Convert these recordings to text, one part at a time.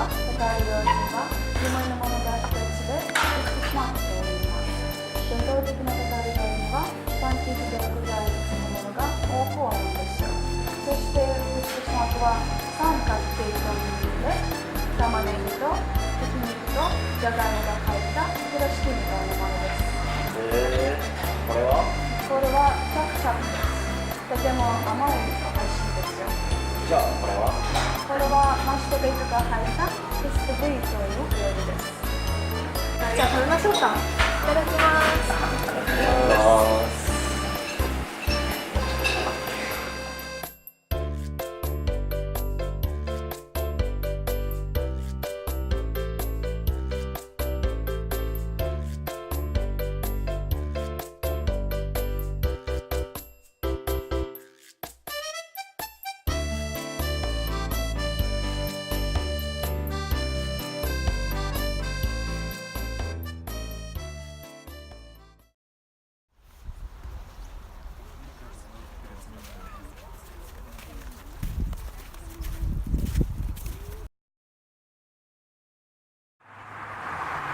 は高い料金は日本のものが一つで福島と言います。伝統的な高い料理はパン生地で具材のものが多くあるんですよ。そして福島とは三角形という意味で玉ねぎとひき肉とじゃがいもが入った風呂敷みたいなものです。これはチャプチャプです。とても甘い美味しいですよ。じゃあこれはマッシュポテトが入ったフィストブイという料理です。じゃあ食べましょうか。いただきます。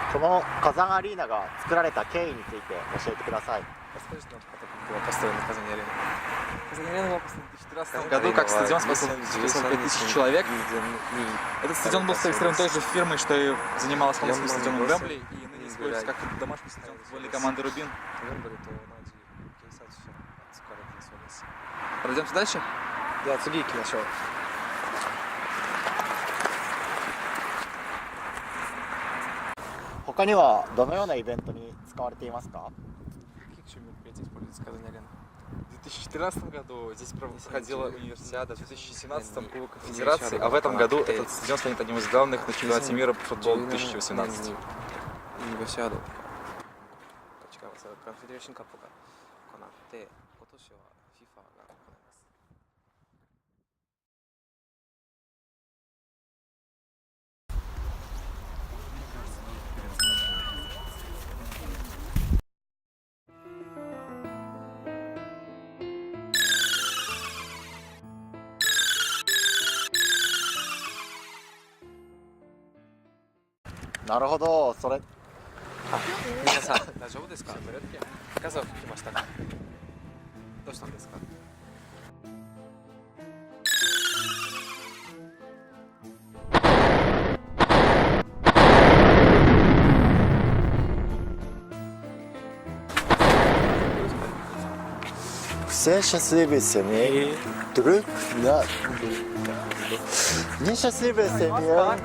この火山アリーナが作られた経緯について教えてください。Расскажите нам, как была построена Казань-Арена. Казань-Арена была построена в 2013 году как стадион, способный 45 тысяч человек. Этот стадион был спроектирован той же фирмой, что и занималась полностью стадионом Вэмбли, и ныне используется как домашний стадион футбольной команды Рубин. Пройдемте дальше? Да,次行きましょう。他にはどのようなイベントに使われていますか？ В 2014 году здесь проходила универсиада, в 2017 Кубок Конфедерации, а в этом году этот стадион станет одним из главных на чемпионате мира по футболу 2018. Универсиаду. なるほど、それ皆さん大丈夫ですか？傘を吹きましたか？どうしたんですか？Счастливый семьи, друг на несчастливая семья,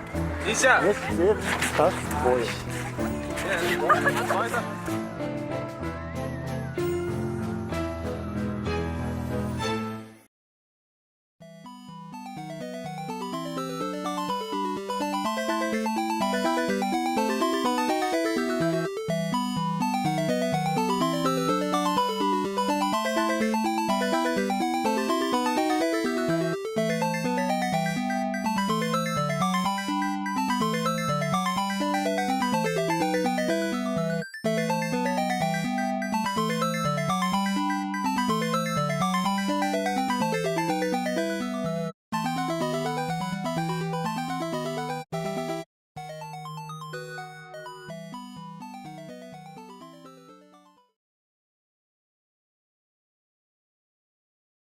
Нельзя! вместе с тобой.